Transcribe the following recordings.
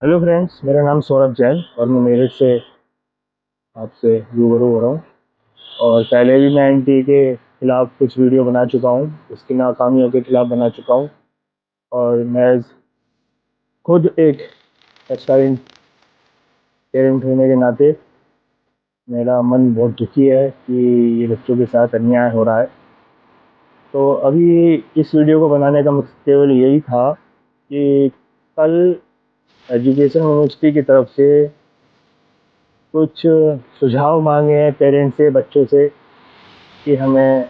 Hello friends, मेरा नाम सौरभ जैन और मैं मेरठ से आपसे रूबरू हो रहा हूँ। और पहले भी मैं एनटी के खिलाफ कुछ वीडियो बना चुका हूँ, उसकी नाकामियों के खिलाफ बना चुका हूँ। और मैं खुद एक एस्पायरेंट पेरेंट होने के नाते मेरा मन बहुत दुखी है कि ये बच्चों के साथ अन्याय हो रहा है। तो अभी इस वीडियो को बनाने का मकसद केवल यही था कि कल एजुकेशन मिनिस्ट्री की तरफ से कुछ सुझाव मांगे हैं पेरेंट्स से, बच्चों से, कि हमें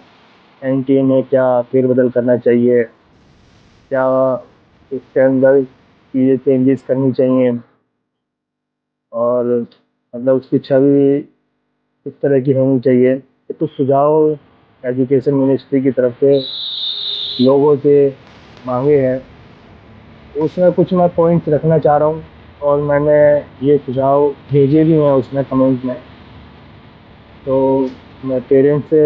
एनटीए में क्या फेरबदल करना चाहिए, क्या इसके अंदर चीज़ें चेंजेस करनी चाहिए, और मतलब उसकी छवि किस तरह की होनी चाहिए। ये कुछ सुझाव एजुकेशन मिनिस्ट्री की तरफ से लोगों से मांगे हैं। उसमें कुछ मैं पॉइंट्स रखना चाह रहा हूँ और मैंने ये सुझाव भेजे भी हैं उसमें कमेंट में। तो मैं पेरेंट्स से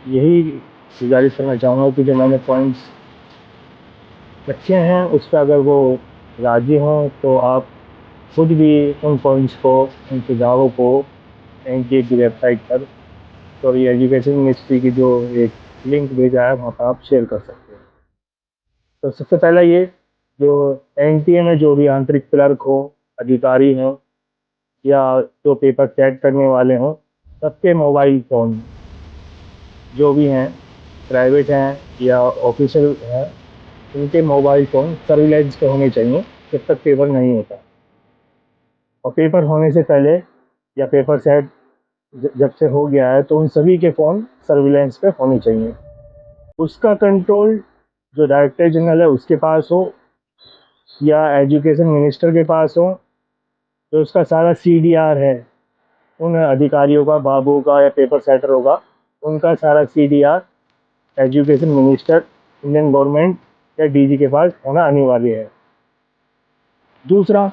यही गुजारिश करना चाहूँगा कि जो मैंने पॉइंट्स रखे हैं उस पर अगर वो राज़ी हों तो आप खुद भी उन पॉइंट्स को, उन सुझावों को एनटीए की वेबसाइट पर, तो ये एजुकेशन मिनिस्ट्री की जो एक लिंक भेजा है वहाँ पर आप शेयर कर सकते हैं। तो सबसे पहला ये, जो एनटीए में जो भी आंतरिक क्लर्क हो, अधिकारी हों, या जो पेपर चेक करने वाले हों, सबके मोबाइल फ़ोन जो भी हैं, प्राइवेट हैं या ऑफिशियल हैं, उनके मोबाइल फ़ोन सर्विलेंस पे होने चाहिए जब तक पेपर नहीं होता। और पेपर होने से पहले या पेपर सेट जब से हो गया है तो उन सभी के फ़ोन सर्विलेंस पे होने चाहिए। उसका कंट्रोल जो डायरेक्टर जनरल है उसके पास हो या एजुकेशन मिनिस्टर के पास हो। जो उसका सारा सीडीआर है उन अधिकारियों का, बाबू का या पेपर सेटरों का, उनका सारा CDR education minister, Indian government या डीजी के पास होना अनिवार्य है। दूसरा,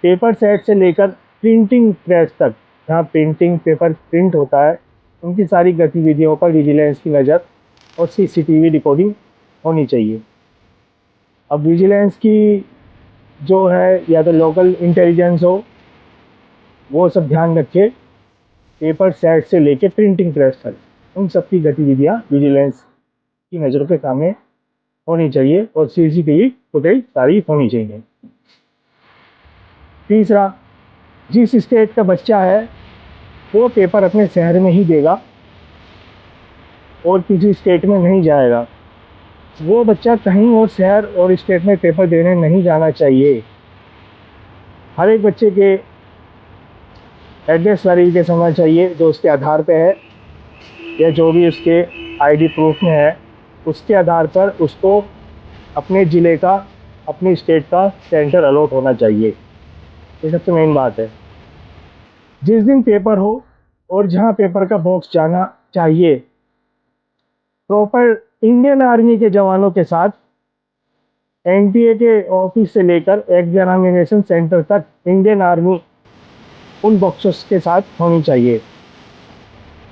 पेपर सेट से लेकर प्रिंटिंग प्रेस तक, जहाँ प्रिंटिंग पेपर प्रिंट होता है, उनकी सारी गतिविधियों पर विजिलेंस की नज़र और सीसीटीवी रिकॉर्डिंग होनी चाहिए। अब विजिलेंस की जो है, या तो लोकल इंटेलिजेंस हो, वो सब ध्यान रखे। पेपर सेट से लेकर प्रिंटिंग प्रेस तक उन सब की गतिविधियाँ विजिलेंस की नज़रों के सामने होनी चाहिए और सीसीटीवी फुटेज सारी होनी चाहिए। तीसरा, जिस स्टेट का बच्चा है वो पेपर अपने शहर में ही देगा और किसी स्टेट में नहीं जाएगा। वो बच्चा कहीं और शहर और स्टेट में पेपर देने नहीं जाना चाहिए। हर एक बच्चे के एड्रेस वेरिफिकेशन होना चाहिए, जो उसके आधार पे है या जो भी उसके आईडी प्रूफ में है, उसके आधार पर उसको अपने ज़िले का, अपनी स्टेट का सेंटर अलॉट होना चाहिए। ये सबसे मेन बात है। जिस दिन पेपर हो और जहाँ पेपर का बॉक्स जाना चाहिए, प्रॉपर इंडियन आर्मी के जवानों के साथ एनटीए के ऑफिस से लेकर एग्जामिनेशन सेंटर तक इंडियन आर्मी उन बॉक्सेस के साथ होनी चाहिए।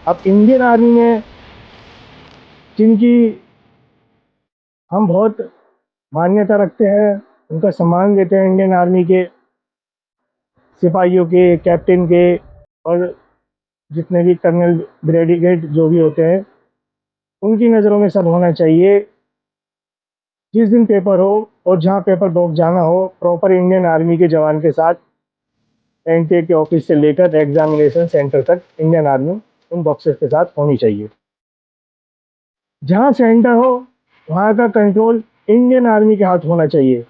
अब इंडियन आर्मी में जिनकी हम बहुत मान्यता रखते हैं, उनका सम्मान देते हैं, इंडियन आर्मी के सिपाहियों के, कैप्टन के, और जितने भी कर्नल, ब्रिगेडियर जो भी होते हैं, उनकी नज़रों में सब होना चाहिए। जिस दिन पेपर हो और जहाँ पेपर बॉक्स जाना हो, प्रॉपर इंडियन आर्मी के जवान के साथ एनटीए के ऑफिस से लेकर एग्जामिनेशन सेंटर तक इंडियन आर्मी उन बॉक्सेस के साथ होनी चाहिए। जहाँ सेंटर हो वहाँ का कंट्रोल इंडियन आर्मी के हाथ होना चाहिए,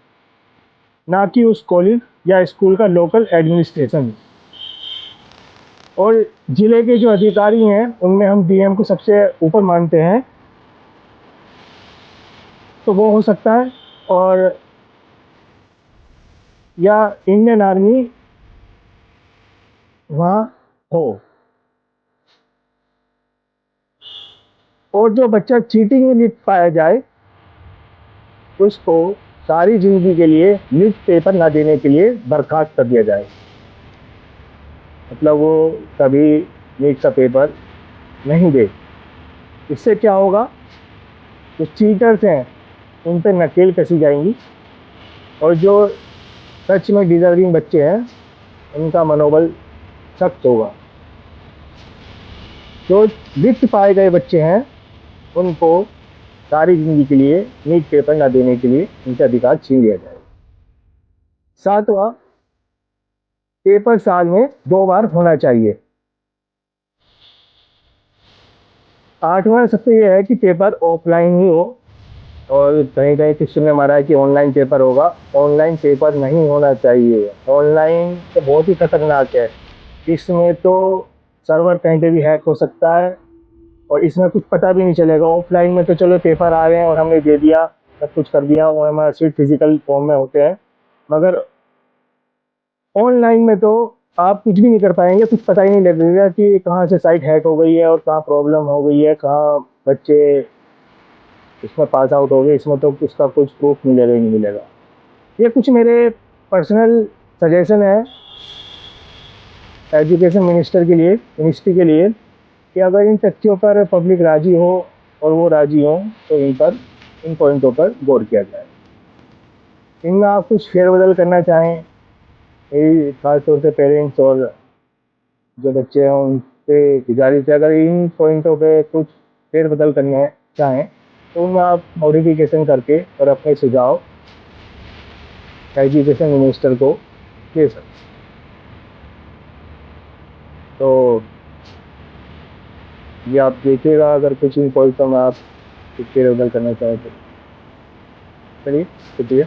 ना कि उस कॉलेज या स्कूल का लोकल एडमिनिस्ट्रेशन। और ज़िले के जो अधिकारी हैं उनमें हम डीएम को सबसे ऊपर मानते हैं, तो वो हो सकता है, और या इंडियन आर्मी वहाँ हो। और जो बच्चा चीटिंग में लिप्त पाया जाए उसको सारी ज़िंदगी के लिए न्यूज़ पेपर ना देने के लिए बर्खास्त कर दिया जाए। मतलब वो कभी नीट का पेपर नहीं दे। इससे क्या होगा, जो चीटर्स हैं उन पर नकेल कसी जाएंगी, और जो सच में डिजर्विंग बच्चे हैं, उनका मनोबल सख्त होगा। जो रिक्त पाए गए बच्चे हैं, उनको सारी ज़िंदगी के लिए नीट पेपर ना देने के लिए उनसे अधिकार छीन लिया जाए। 7वां, पेपर साल में 2 बार होना चाहिए। 8वां सबसे ये है कि पेपर ऑफलाइन ही हो, और कहीं-कहीं किसी ने मारा है कि ऑनलाइन पेपर होगा। ऑनलाइन पेपर नहीं होना चाहिए। ऑनलाइन तो बहुत ही खतरनाक है। इसमें तो सर्वर कहीं पे भी हैक हो सकता है और इसमें कुछ पता भी नहीं चलेगा। ऑफलाइन में तो चलो पेपर आ रहे हैं और हमने दे दिया, सब कुछ कर दिया, और हमारा सीट फिजिकल फॉर्म में होते हैं। मगर ऑनलाइन में तो आप कुछ भी नहीं कर पाएंगे, कुछ पता ही नहीं लगेगा कि कहाँ से साइट हैक हो गई है और कहाँ प्रॉब्लम हो गई है, कहाँ बच्चे इसमें पास आउट हो गए। इसमें तो उसका कुछ प्रूफ मिलेगा ही नहीं मिलेगा। ये कुछ मेरे पर्सनल सजेशन है एजुकेशन मिनिस्ट्री के लिए, कि अगर इन तथ्यों पर पब्लिक राजी हो और वो राजी हो तो इन पॉइंटों पर गौर किया जाए। इनमें आप कुछ फेरबदल करना चाहें, यही खासतौर से पेरेंट्स और जो बच्चे हैं उनसे गुजारिश है, अगर इन पॉइंटों पे कुछ फेरबदल करना चाहें तो उनमें आप मॉडिफिकेशन करके और अपने सुझाव एजुकेशन मिनिस्टर को दे सकते। तो ये आप देखिएगा, अगर कुछ इन पॉइंटों में आप कुछ फेरबदल करना चाहें तो। चलिए, शुक्रिया।